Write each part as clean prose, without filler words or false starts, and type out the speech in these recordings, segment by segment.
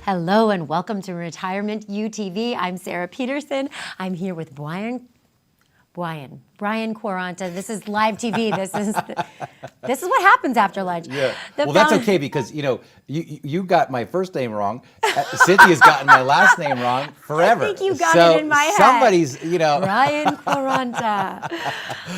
Hello and welcome to Retirement UTV. I'm Sarah Peterson. I'm here with Brian Quaranta. This is live TV. This is what happens after lunch. Yeah. Well, that's okay because you got my first name wrong. Cynthia's gotten my last name wrong forever. I think you got it in my head. Somebody's, Brian Quaranta.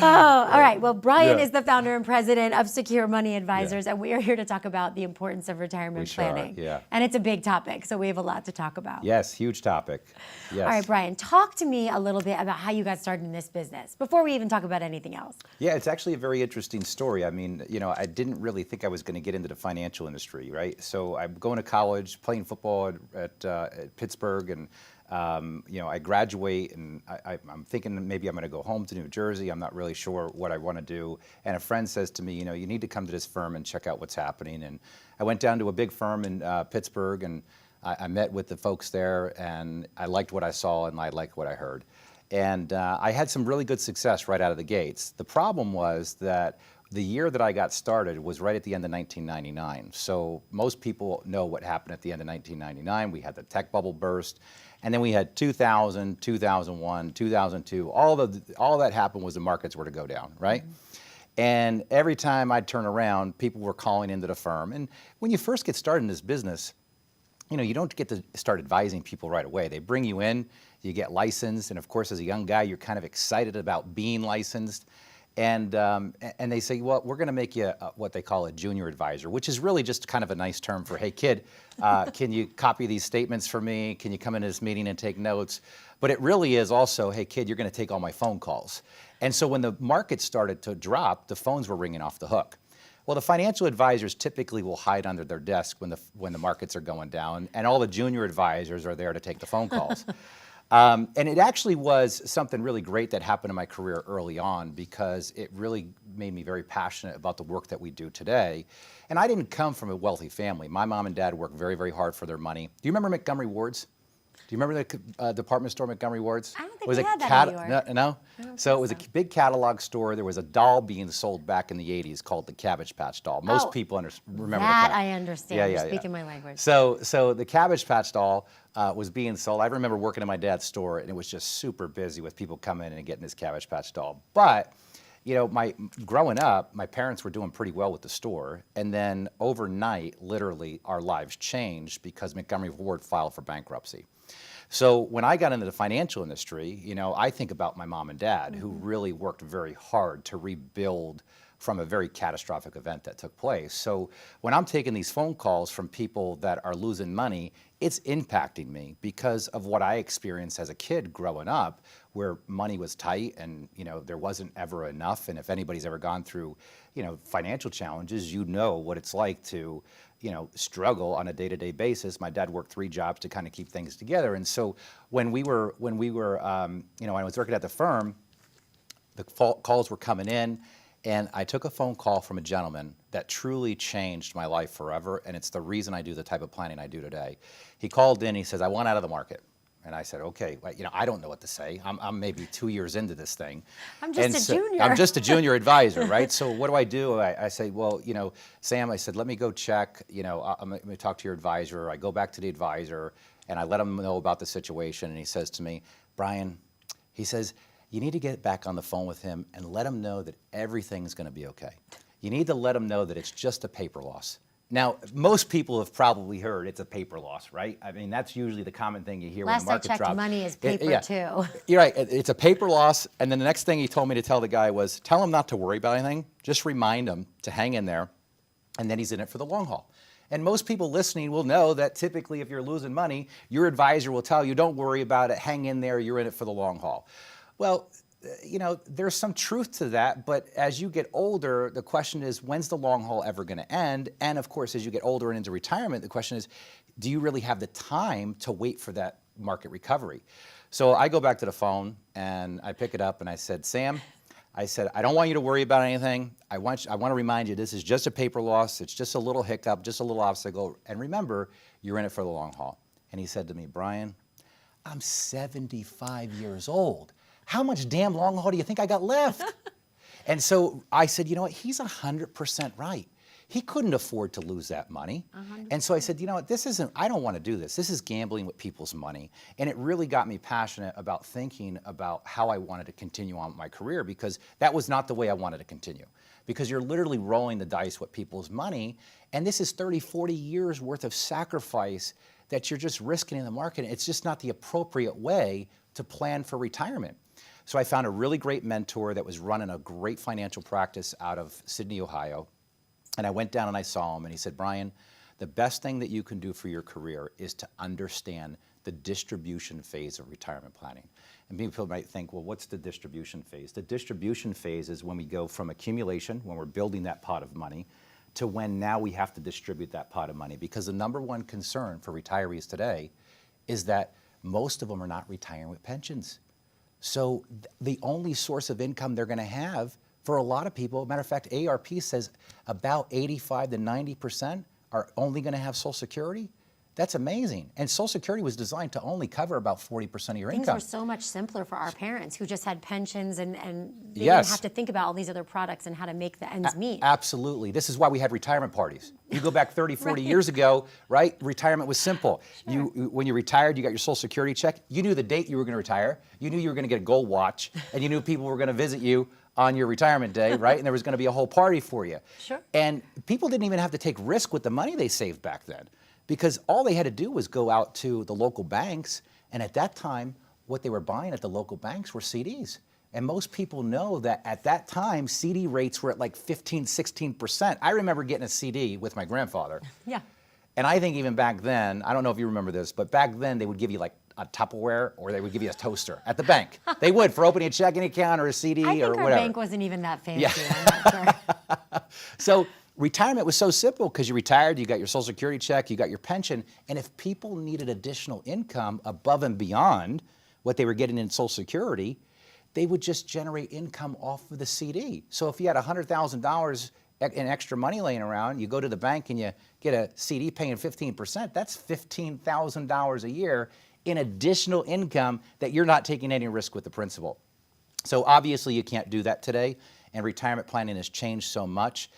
Oh, all right. Well, Brian is the founder and president of Secure Money Advisors, and we are here to talk about the importance of retirement planning. Sure are, yeah. And it's a big topic, so we have a lot to talk about. Yes, huge topic. Yes. All right, Brian, talk to me a little bit about how you got started in this business before we even talk about anything else. Yeah, it's actually a very interesting story. I mean, I didn't really think I was going to get into the financial industry, right? So I'm going to college, playing football at Pittsburgh, and I graduate, and I'm thinking maybe I'm going to go home to New Jersey. I'm not really sure what I want to do. And a friend says to me, you need to come to this firm and check out what's happening. And I went down to a big firm in Pittsburgh, and I met with the folks there, and I liked what I saw, and I liked what I heard. And I had some really good success right out of the gates. The problem was that the year that I got started was right at the end of 1999. So most people know what happened at the end of 1999. We had the tech bubble burst, and then we had 2000, 2001, 2002. All that happened was the markets were to go down, right? Mm-hmm. And every time I'd turn around, people were calling into the firm. And when you first get started in this business, you don't get to start advising people right away. They bring you in, you get licensed, and of course, as a young guy, you're kind of excited about being licensed. And they say, well, we're going to make you what they call a junior advisor, which is really just kind of a nice term for, hey, kid, can you copy these statements for me? Can you come into this meeting and take notes? But it really is also, hey, kid, you're going to take all my phone calls. And so when the market started to drop, the phones were ringing off the hook. Well, the financial advisors typically will hide under their desk when the markets are going down, and all the junior advisors are there to take the phone calls. And it actually was something really great that happened in my career early on because it really made me very passionate about the work that we do today. And I didn't come from a wealthy family. My mom and dad worked very, very hard for their money. Do you remember Montgomery Ward's? Do you remember the department store Montgomery Ward's? I don't think we had that in New York. No? So it was a big catalog store. There was a doll being sold back in the 80s called the Cabbage Patch doll. Most people remember that. I understand. You're speaking my language. So the Cabbage Patch doll was being sold. I remember working in my dad's store, and it was just super busy with people coming in and getting this Cabbage Patch doll. But growing up, my parents were doing pretty well with the store, and then overnight, literally, our lives changed because Montgomery Ward filed for bankruptcy. So when I got into the financial industry, I think about my mom and dad who really worked very hard to rebuild from a very catastrophic event that took place. So when I'm taking these phone calls from people that are losing money, it's impacting me because of what I experienced as a kid growing up, where money was tight and there wasn't ever enough. And if anybody's ever gone through financial challenges, you know what it's like to struggle on a day-to-day basis. My dad worked 3 jobs to kind of keep things together. And so when I was working at the firm, the calls were coming in, and I took a phone call from a gentleman that truly changed my life forever, and it's the reason I do the type of planning I do today. He called in, he says, I want out of the market. And I said, okay, I don't know what to say. I'm maybe 2 years into this thing. I'm just a junior. I'm just a junior advisor, right? So what do? I say, well, Sam, I said, let me go check. I'm going to talk to your advisor. I go back to the advisor, and I let him know about the situation. And he says to me, Brian, he says, you need to get back on the phone with him and let him know that everything's going to be okay. You need to let him know that it's just a paper loss. Now, most people have probably heard it's a paper loss, right? I mean, that's usually the common thing you hear when the market drops. Last I checked, money is paper too. You're right. It's a paper loss. And then the next thing he told me to tell the guy was, tell him not to worry about anything. Just remind him to hang in there. And then he's in it for the long haul. And most people listening will know that typically if you're losing money, your advisor will tell you, don't worry about it. Hang in there. You're in it for the long haul. Well, there's some truth to that, but as you get older, the question is, when's the long haul ever going to end? And of course, as you get older and into retirement, the question is, do you really have the time to wait for that market recovery? So I go back to the phone and I pick it up and I said, Sam, I said, I don't want you to worry about anything. I want to remind you, this is just a paper loss. It's just a little hiccup, just a little obstacle. And remember, you're in it for the long haul. And he said to me, Brian, I'm 75 years old. How much damn long haul do you think I got left? And so I said, you know what, he's 100% right. He couldn't afford to lose that money. 100%. And so I said, you know what, I don't want to do this. This is gambling with people's money. And it really got me passionate about thinking about how I wanted to continue on with my career, because that was not the way I wanted to continue. Because you're literally rolling the dice with people's money. And this is 30, 40 years worth of sacrifice that you're just risking in the market. It's just not the appropriate way to plan for retirement. So I found a really great mentor that was running a great financial practice out of Sydney, Ohio. And I went down and I saw him, and he said, Brian, the best thing that you can do for your career is to understand the distribution phase of retirement planning. And people might think, well, what's the distribution phase? The distribution phase is when we go from accumulation, when we're building that pot of money, to when now we have to distribute that pot of money. Because the number one concern for retirees today is that most of them are not retiring with pensions. So the only source of income they're going to have for a lot of people, matter of fact, AARP says about 85 to 90% are only going to have Social Security. That's amazing. And Social Security was designed to only cover about 40% of your Things income. were so much simpler for our parents who just had pensions, and they Yes. didn't have to think about all these other products and how to make the ends meet. Absolutely. This is why we had retirement parties. You go back 30, 40 Right. years ago, right? Retirement was simple. Sure. When you retired, you got your Social Security check. You knew the date you were going to retire. You knew you were going to get a gold watch, and you knew people were going to visit you on your retirement day, right? And there was going to be a whole party for you. Sure. And people didn't even have to take risk with the money they saved back then, because all they had to do was go out to the local banks. And at that time, what they were buying at the local banks were CDs. And most people know that at that time, CD rates were at like 15, 16%. I remember getting a CD with my grandfather. Yeah. And I think even back then, I don't know if you remember this, but back then they would give you like a Tupperware, or they would give you a toaster at the bank. They would, for opening a checking account or a CD I think or our whatever. bank wasn't even that fancy. Yeah. I'm not sure. So retirement was so simple, because you retired, you got your Social Security check, you got your pension, and if people needed additional income above and beyond what they were getting in Social Security, they would just generate income off of the CD. So if you had $100,000 in extra money laying around, you go to the bank and you get a CD paying 15%, that's $15,000 a year in additional income that you're not taking any risk with the principal. So obviously you can't do that today, and retirement planning has changed so much.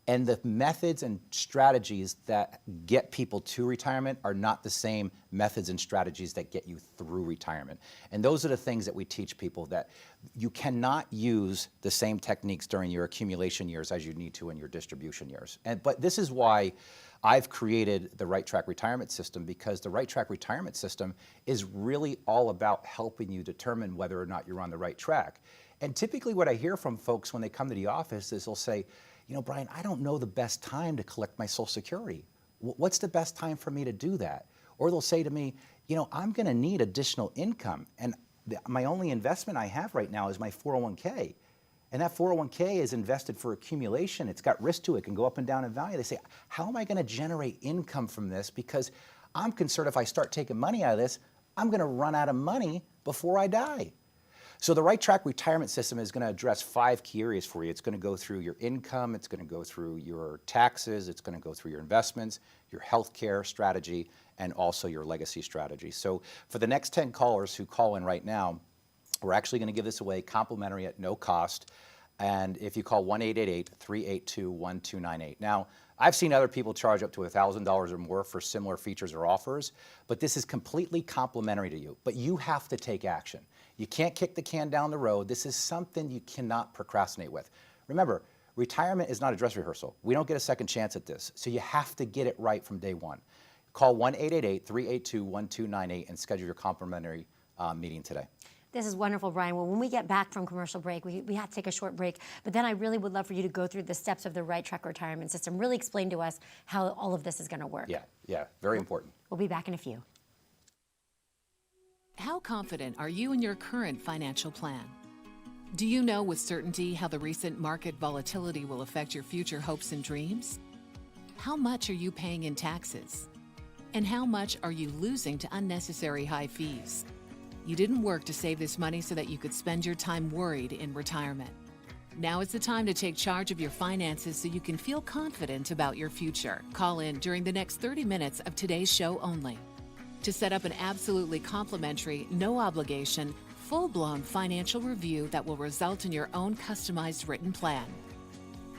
And the methods and strategies that get people to retirement are not the same methods and strategies that get you through retirement. And those are the things that we teach people, that you cannot use the same techniques during your accumulation years as you need to in your distribution years. But this is why I've created the Right Track Retirement System, because the Right Track Retirement System is really all about helping you determine whether or not you're on the right track. And typically what I hear from folks when they come to the office is they'll say, you know, Brian, I don't know the best time to collect my Social Security. What's the best time for me to do that? Or they'll say to me, you know, I'm going to need additional income, and my only investment I have right now is my 401k. And that 401k is invested for accumulation. It's got risk to it. It can go up and down in value. They say, how am I going to generate income from this? Because I'm concerned if I start taking money out of this, I'm going to run out of money before I die. So the Right Track Retirement System is going to address 5 key areas for you. It's going to go through your income, it's going to go through your taxes, it's going to go through your investments, your healthcare strategy, and also your legacy strategy. So for the next 10 callers who call in right now, we're actually going to give this away complimentary at no cost. And if you call 1-888-382-1298. Now, I've seen other people charge up to $1,000 or more for similar features or offers, but this is completely complimentary to you. But you have to take action. You can't kick the can down the road. This is something you cannot procrastinate with. Remember, retirement is not a dress rehearsal. We don't get a second chance at this, so you have to get it right from day one. Call 1-888-382-1298 and schedule your complimentary meeting today. This is wonderful, Brian. Well, when we get back from commercial break, we have to take a short break, but then I really would love for you to go through the steps of the Right Track Retirement System, really explain to us how all of this is going to work. Yeah, very important. We'll be back in a few. How confident are you in your current financial plan? Do you know with certainty how the recent market volatility will affect your future hopes and dreams? How much are you paying in taxes? And how much are you losing to unnecessary high fees? You didn't work to save this money so that you could spend your time worried in retirement. Now is the time to take charge of your finances so you can feel confident about your future. Call in during the next 30 minutes of today's show only to set up an absolutely complimentary, no obligation, full-blown financial review that will result in your own customized written plan.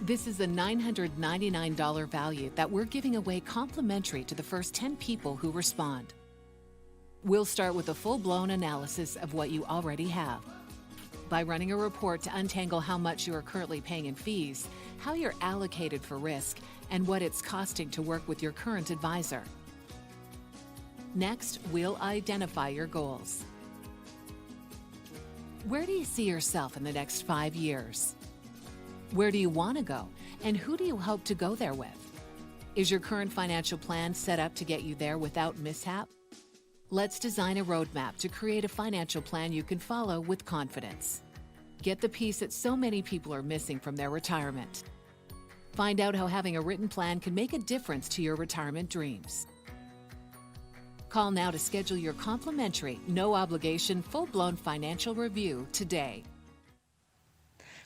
This is a $999 value that we're giving away complimentary to the first 10 people who respond. We'll start with a full-blown analysis of what you already have. By running a report to untangle how much you are currently paying in fees, how you're allocated for risk, and what it's costing to work with your current advisor. Next, we'll identify your goals. Where do you see yourself in the next 5 years? Where do you want to go, and who do you hope to go there with? Is your current financial plan set up to get you there without mishap? Let's design a roadmap to create a financial plan you can follow with confidence. Get the piece that so many people are missing from their retirement. Find out how having a written plan can make a difference to your retirement dreams. Call now to schedule your complimentary, no-obligation, full-blown financial review today.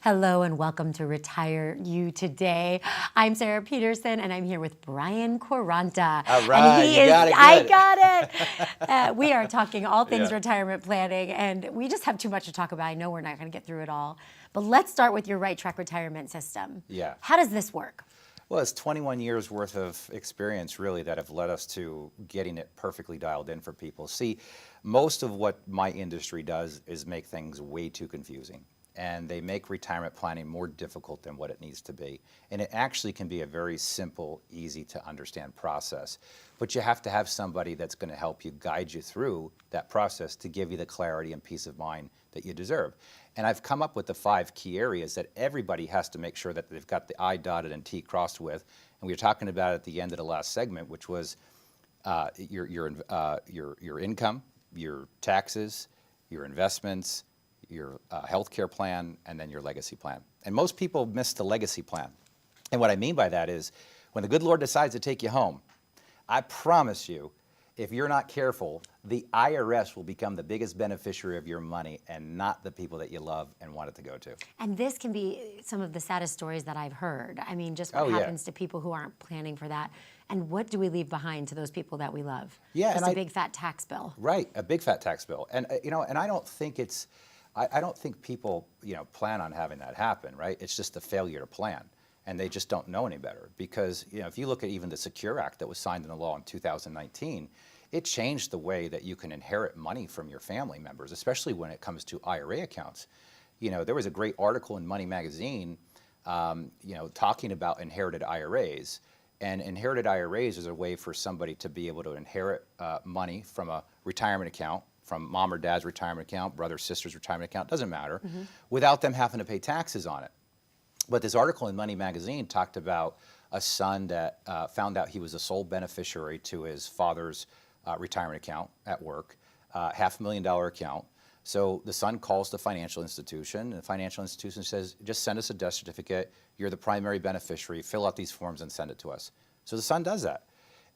Hello and welcome to Retire You Today. I'm Sarah Peterson and I'm here with Brian Quaranta. All right, and you got it. I got it. We are talking all things Yeah. retirement planning, and we just have too much to talk about. I know we're not going to get through it all, but let's start with your Right Track retirement system. Yeah. How does this work? Well, it's 21 years worth of experience really that have led us to getting it perfectly dialed in for people. See, most of what my industry does is make things way too confusing. And they make retirement planning more difficult than what it needs to be. And it actually can be a very simple, easy to understand process. But you have to have somebody that's going to help you, guide you through that process to give you the clarity and peace of mind that you deserve. And I've come up with the 5 key areas that everybody has to make sure that they've got the I dotted and T crossed with. And we were talking about it at the end of the last segment, which was your income, your taxes, your investments, your health care plan, and then your legacy plan. And most people miss the legacy plan. And what I mean by that is when the good Lord decides to take you home, I promise you, if you're not careful, the IRS will become the biggest beneficiary of your money and not the people that you love and want it to go to. And this can be some of the saddest stories that I've heard. I mean, just what happens to people who aren't planning for that. And what do we leave behind to those people that we love? Yeah, Just and a big fat tax bill. Right, a big fat tax bill. And and I don't think it's I don't think people, plan on having that happen, right? It's just a failure to plan, and they just don't know any better. Because, if you look at even the Secure Act that was signed into law in 2019, it changed the way that you can inherit money from your family members, especially when it comes to IRA accounts. There was a great article in Money Magazine, talking about inherited IRAs. And inherited IRAs is a way for somebody to be able to inherit money from a retirement account, from mom or dad's retirement account, brother, sister's retirement account, doesn't matter, without them having to pay taxes on it. But this article in Money Magazine talked about a son that found out he was a sole beneficiary to his father's retirement account at work, $500,000 account. So the son calls the financial institution, and the financial institution says, just send us a death certificate, you're the primary beneficiary, fill out these forms and send it to us. So the son does that.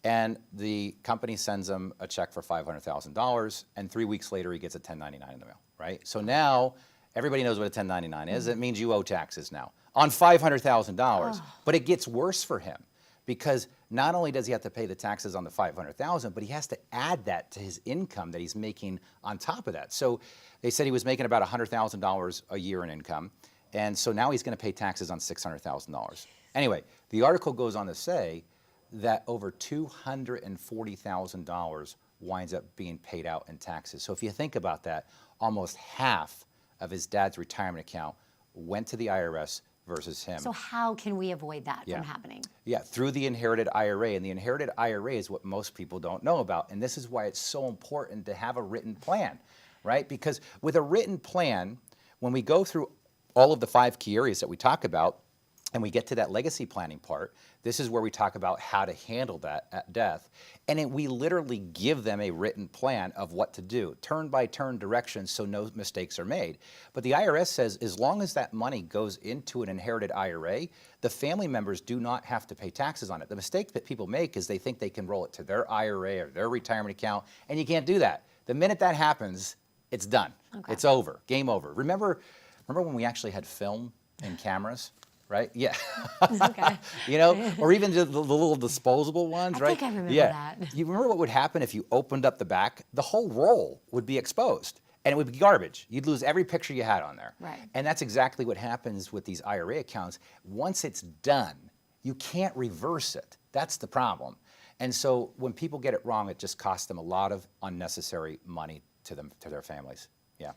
And the company sends him a check for $500,000, and 3 weeks later he gets a 1099 in the mail, right? So now everybody knows what a 1099 is. It means you owe taxes now on $500,000. But it gets worse for him because not only does he have to pay the taxes on the $500,000, but he has to add that to his income that he's making on top of that. So they said he was making about $100,000 a year in income, and so now he's going to pay taxes on $600,000. Anyway, the article goes on to say that over $240,000 winds up being paid out in taxes. So if you think about that, almost half of his dad's retirement account went to the IRS versus him. So how can we avoid that from happening? Yeah, through the inherited IRA. And the inherited IRA is what most people don't know about. And this is why it's so important to have a written plan, right? Because with a written plan, when we go through all of the 5 key areas that we talk about, and we get to that legacy planning part, this is where we talk about how to handle that at death. And we literally give them a written plan of what to do, turn-by-turn directions so no mistakes are made. But the IRS says as long as that money goes into an inherited IRA, the family members do not have to pay taxes on it. The mistake that people make is they think they can roll it to their IRA or their retirement account, and you can't do that. The minute that happens, it's done. Okay. It's over, game over. Remember when we actually had film and cameras? Right? Yeah. Okay. Or even the little disposable ones, right? I think I remember that. You remember what would happen if you opened up the back? The whole roll would be exposed. And it would be garbage. You'd lose every picture you had on there. Right. And that's exactly what happens with these IRA accounts. Once it's done, you can't reverse it. That's the problem. And so when people get it wrong, it just costs them a lot of unnecessary money to their families. Yeah.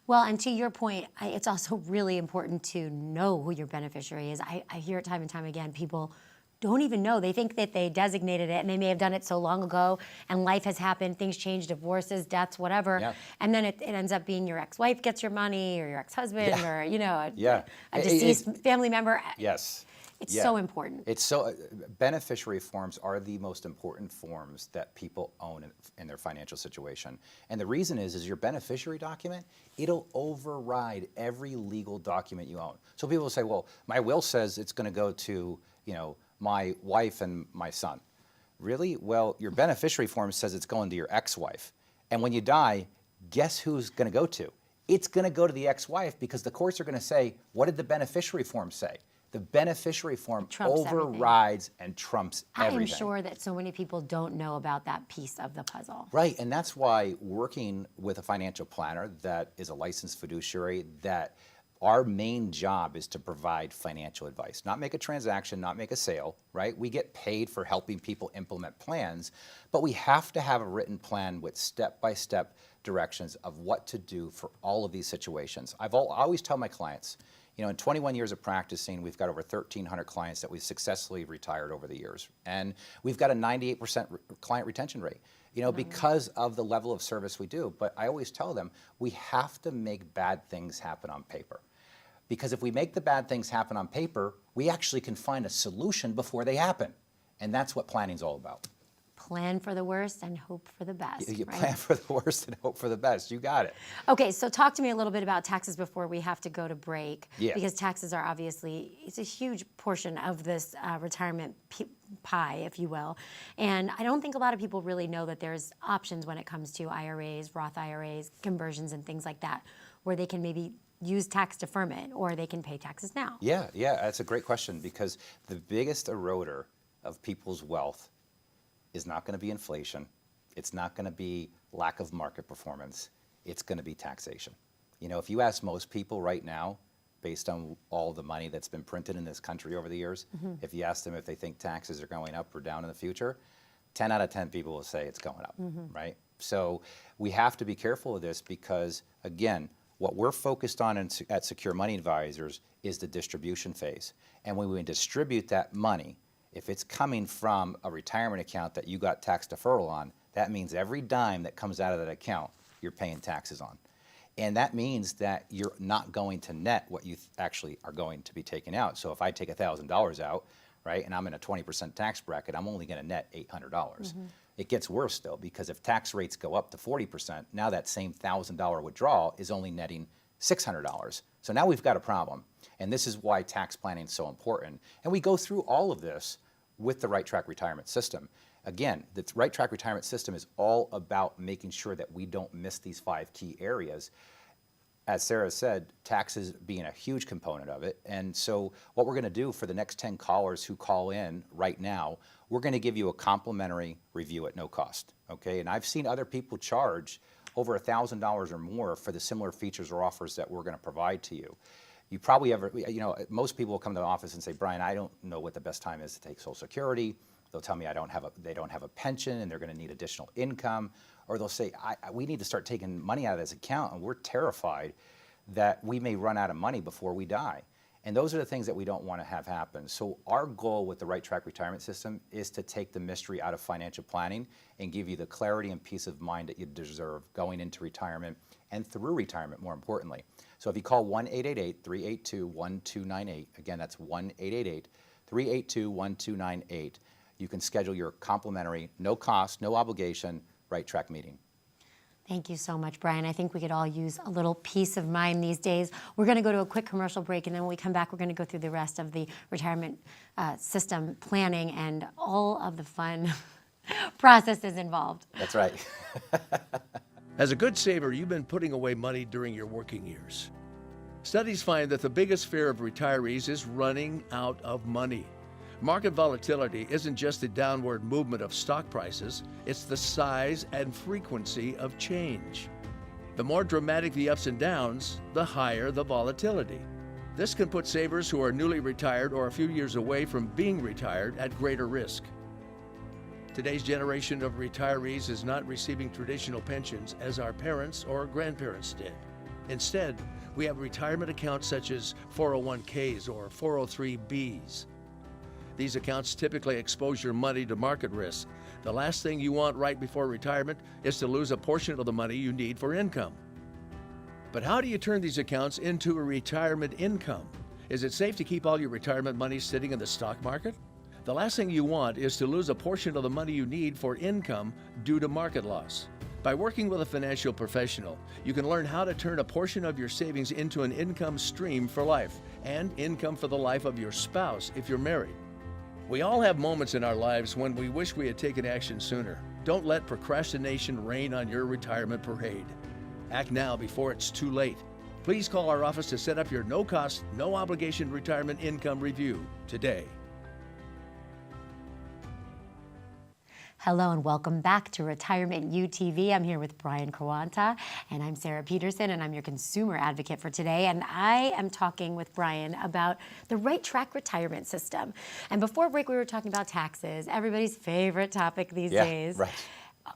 Well, and to your point, it's also really important to know who your beneficiary is. I hear it time and time again. People don't even know. They think that they designated it, and they may have done it so long ago, and life has happened, things change, divorces, deaths, whatever. Yeah. And then it ends up being your ex-wife gets your money, or your ex-husband, or a deceased family member. Yes. It's so important. It's so beneficiary forms are the most important forms that people own in their financial situation. And the reason is your beneficiary document, it'll override every legal document you own. So people will say, well, my will says it's going to go to, my wife and my son. Really? Well, your beneficiary form says it's going to your ex-wife. And when you die, guess who's going to go to? It's going to go to the ex-wife, because the courts are going to say, what did the beneficiary form say? The beneficiary form overrides and trumps everything. I'm sure that so many people don't know about that piece of the puzzle. Right, and that's why working with a financial planner that is a licensed fiduciary, that our main job is to provide financial advice, not make a transaction, not make a sale, right? We get paid for helping people implement plans, but we have to have a written plan with step-by-step directions of what to do for all of these situations. I always tell my clients, in 21 years of practicing, we've got over 1,300 clients that we've successfully retired over the years. And we've got a 98% client retention rate, because of the level of service we do. But I always tell them, we have to make bad things happen on paper. Because if we make the bad things happen on paper, we actually can find a solution before they happen. And that's what planning's all about. Plan for the worst and hope for the best. You right? Plan for the worst and hope for the best. You got it. Okay, so talk to me a little bit about taxes before we have to go to break. Yeah. Because taxes are obviously, it's a huge portion of this retirement pie, if you will. And I don't think a lot of people really know that there's options when it comes to IRAs, Roth IRAs, conversions, and things like that, where they can maybe use tax deferment or they can pay taxes now. Yeah, that's a great question, because the biggest eroder of people's wealth is not going to be inflation. It's not going to be lack of market performance. It's going to be taxation. If you ask most people right now, based on all the money that's been printed in this country over the years, if you ask them if they think taxes are going up or down in the future, 10 out of 10 people will say it's going up, right? So we have to be careful of this, because, again, what we're focused on at Secure Money Advisors is the distribution phase. And when we distribute that money, if it's coming from a retirement account that you got tax deferral on, that means every dime that comes out of that account, you're paying taxes on. And that means that you're not going to net what you actually are going to be taking out. So if I take $1,000 out, right, and I'm in a 20% tax bracket, I'm only going to net $800. It gets worse, though, because if tax rates go up to 40%, now that same $1,000 withdrawal is only netting $600. So now we've got a problem. And this is why tax planning is so important. And we go through all of this with the Right Track Retirement System. Again, the Right Track Retirement System is all about making sure that we don't miss these 5 key areas. As Sarah said, taxes being a huge component of it. And so what we're going to do for the next 10 callers who call in right now, we're going to give you a complimentary review at no cost, okay? And I've seen other people charge over $1,000 or more for the similar features or offers that we're going to provide to you. You probably most people will come to the office and say, Brian, I don't know what the best time is to take Social Security. They'll tell me they don't have a pension and they're going to need additional income. Or they'll say, we need to start taking money out of this account, and we're terrified that we may run out of money before we die. And those are the things that we don't want to have happen. So our goal with the Right Track Retirement System is to take the mystery out of financial planning and give you the clarity and peace of mind that you deserve going into retirement and through retirement, more importantly. So if you call 1-888-382-1298, again, that's 1-888-382-1298, you can schedule your complimentary, no cost, no obligation, Right Track meeting. Thank you so much, Brian. I think we could all use a little peace of mind these days. We're going to go to a quick commercial break, and then when we come back, we're going to go through the rest of the retirement system planning and all of the fun processes involved. That's right. As a good saver, you've been putting away money during your working years. Studies find that the biggest fear of retirees is running out of money. Market volatility isn't just the downward movement of stock prices, it's the size and frequency of change. The more dramatic the ups and downs, the higher the volatility. This can put savers who are newly retired or a few years away from being retired at greater risk. Today's generation of retirees is not receiving traditional pensions as our parents or grandparents did. Instead, we have retirement accounts such as 401ks or 403bs. These accounts typically expose your money to market risk. The last thing you want right before retirement is to lose a portion of the money you need for income. But how do you turn these accounts into a retirement income? Is it safe to keep all your retirement money sitting in the stock market? The last thing you want is to lose a portion of the money you need for income due to market loss. By working with a financial professional, you can learn how to turn a portion of your savings into an income stream for life and income for the life of your spouse if you're married. We all have moments in our lives when we wish we had taken action sooner. Don't let procrastination reign on your retirement parade. Act now before it's too late. Please call our office to set up your no-cost, no-obligation retirement income review today. Hello and welcome back to Retirement UTV. I'm here with Brian Quaranta, and I'm Sarah Peterson, and I'm your consumer advocate for today. And I am talking with Brian about the right track retirement system. And before break, we were talking about taxes, everybody's favorite topic these days. Right.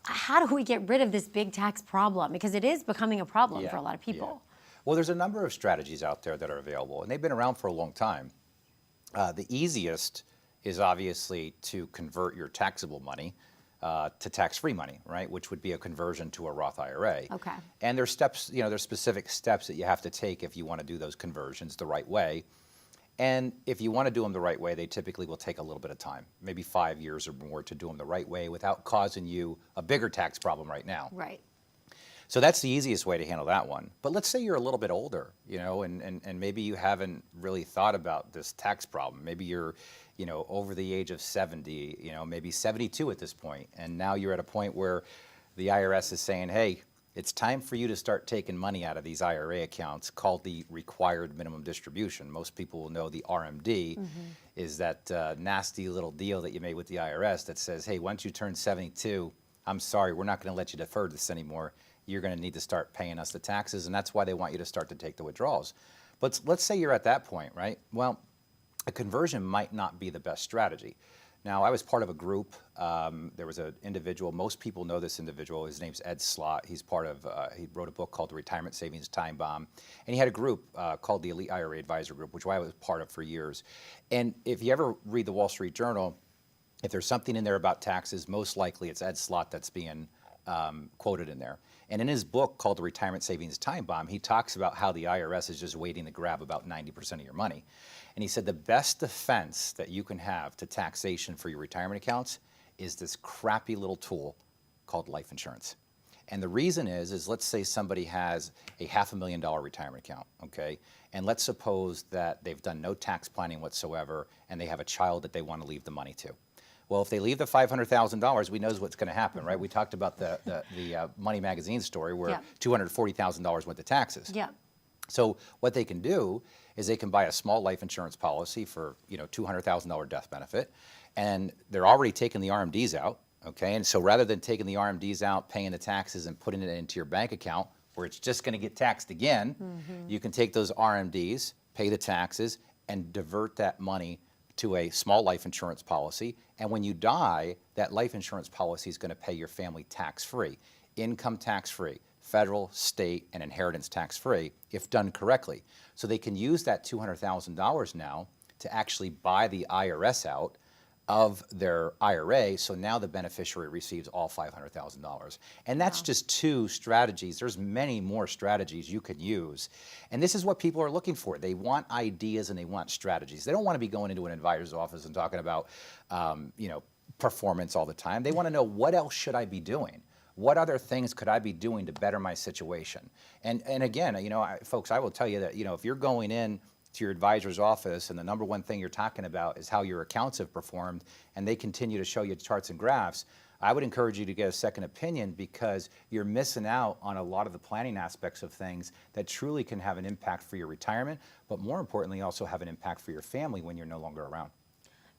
How do we get rid of this big tax problem? Because it is becoming a problem for a lot of people. Well, there's a number of strategies out there that are available, and they've been around for a long time. The easiest is obviously to convert your taxable money to tax-free money, right? Which would be a conversion to a Roth IRA. Okay. And there's steps, there's specific steps that you have to take if you want to do those conversions the right way. And if you want to do them the right way, they typically will take a little bit of time, maybe 5 years or more to do them the right way without causing you a bigger tax problem right now. Right. So that's the easiest way to handle that one. But let's say you're a little bit older, and maybe you haven't really thought about this tax problem. Maybe you're, over the age of 70, maybe 72 at this point, and now you're at a point where the IRS is saying, hey, it's time for you to start taking money out of these IRA accounts called the required minimum distribution. Most people will know the RMD is that nasty little deal that you made with the IRS that says, hey, once you turn 72, I'm sorry, we're not going to let you defer this anymore. You're going to need to start paying us the taxes, and that's why they want you to start to take the withdrawals. But let's say you're at that point, right? Well, a conversion might not be the best strategy. Now, I was part of a group. There was an individual. Most people know this individual. His name's Ed Slott. He's part of. He wrote a book called The Retirement Savings Time Bomb, and he had a group called the Elite IRA Advisor Group, which I was part of for years. And if you ever read the Wall Street Journal, if there's something in there about taxes, most likely it's Ed Slott that's being quoted in there. And in his book called The Retirement Savings Time Bomb, he talks about how the IRS is just waiting to grab about 90% of your money. And he said the best defense that you can have to taxation for your retirement accounts is this crappy little tool called life insurance. And the reason is let's say somebody has a $500,000 retirement account, okay? And let's suppose that they've done no tax planning whatsoever and they have a child that they want to leave the money to. Well, if they leave the $500,000, we know what's going to happen, right? We talked about the Money Magazine story where $240,000 went to taxes. Yeah. So what they can do is they can buy a small life insurance policy for $200,000 death benefit, and they're already taking the RMDs out, okay? And so rather than taking the RMDs out, paying the taxes, and putting it into your bank account where it's just going to get taxed again, you can take those RMDs, pay the taxes, and divert that money to a small life insurance policy. And when you die, that life insurance policy is going to pay your family tax-free, income tax-free, federal, state, and inheritance tax-free if done correctly. So they can use that $200,000 now to actually buy the IRS out of their IRA, so now the beneficiary receives all $500,000. And that's just two strategies. There's many more strategies you could use. And this is what people are looking for. They want ideas and they want strategies. They don't want to be going into an advisor's office and talking about, performance all the time. They want to know, what else should I be doing? What other things could I be doing to better my situation? And again, folks, I will tell you that, if you're going in to your advisor's office and the number one thing you're talking about is how your accounts have performed and they continue to show you charts and graphs, I would encourage you to get a second opinion, because you're missing out on a lot of the planning aspects of things that truly can have an impact for your retirement, but more importantly also have an impact for your family when you're no longer around.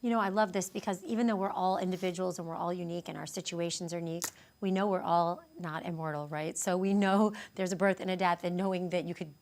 You know, I love this because even though we're all individuals and we're all unique and our situations are unique, we know we're all not immortal, right? So we know there's a birth and a death, and knowing that you could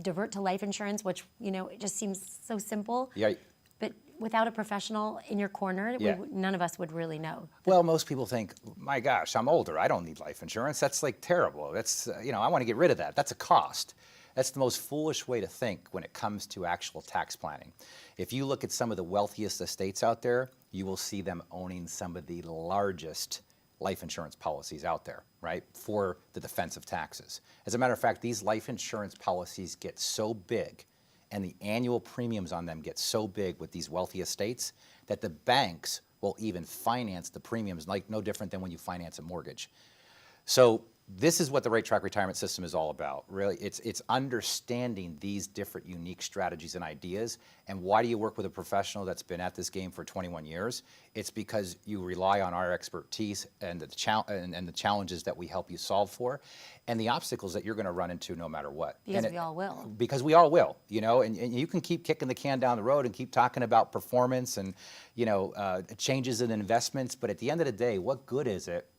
divert to life insurance, which, you know, it just seems so simple. Yeah. But without a professional in your corner, Yeah. none of us would really know. Well, most people think, my gosh, I'm older. I don't need life insurance. That's like terrible. That's, I want to get rid of that. That's a cost. That's the most foolish way to think when it comes to actual tax planning. If you look at some of the wealthiest estates out there, you will see them owning some of the largest life insurance policies out there, right, for the defense of taxes. As a matter of fact, these life insurance policies get so big and the annual premiums on them get so big with these wealthy estates that the banks will even finance the premiums, like no different than when you finance a mortgage. So this is what the Rate Track Retirement System is all about. Really, it's understanding these different unique strategies and ideas. And why do you work with a professional that's been at this game for 21 years? It's because you rely on our expertise and the challenges that we help you solve for, and the obstacles that you're going to run into no matter what. Because we all will. Because we all will, and you can keep kicking the can down the road and keep talking about performance and, changes in investments. But at the end of the day, what good is it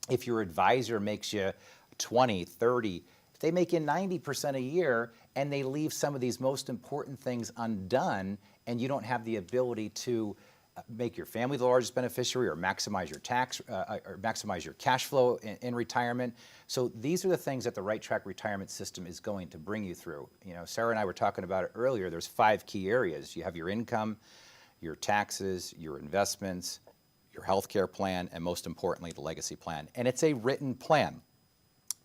if your advisor makes you 20, 30, if they make you 90% a year and they leave some of these most important things undone, and you don't have the ability to make your family the largest beneficiary or maximize your tax or maximize your cash flow in retirement. So these are the things that the Right Track Retirement System is going to bring you through. Sarah and I were talking about it earlier. There's 5 key areas. You have your income, your taxes, your investments, your health care plan, and most importantly, the legacy plan. And it's a written plan.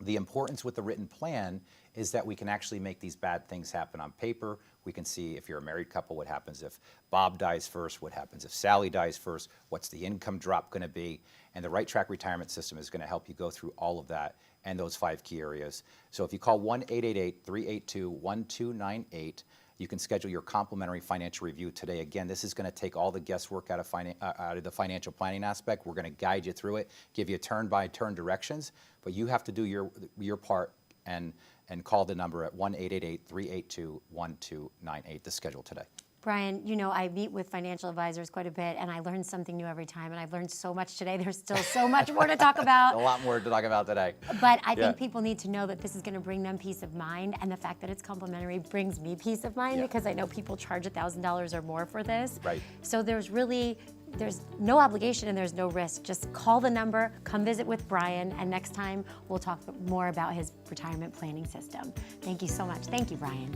The importance with the written plan is that we can actually make these bad things happen on paper. We can see if you're a married couple, what happens if Bob dies first, what happens if Sally dies first, what's the income drop going to be, and the Right Track Retirement System is going to help you go through all of that and those 5 key areas. So if you call 1-888-382-1298, you can schedule your complimentary financial review today. Again, this is going to take all the guesswork out of the financial planning aspect. We're going to guide you through it, give you turn-by-turn directions, but you have to do your part and call the number at 1-888-382-1298 to schedule today. Brian, I meet with financial advisors quite a bit, and I learn something new every time, and I've learned so much today. There's still so much more to talk about. A lot more to talk about today. But I think people need to know that this is going to bring them peace of mind, and the fact that it's complimentary brings me peace of mind because I know people charge $1,000 or more for this. Right. So there's no obligation and there's no risk. Just call the number, come visit with Brian, and next time we'll talk more about his retirement planning system. Thank you so much. Thank you, Brian.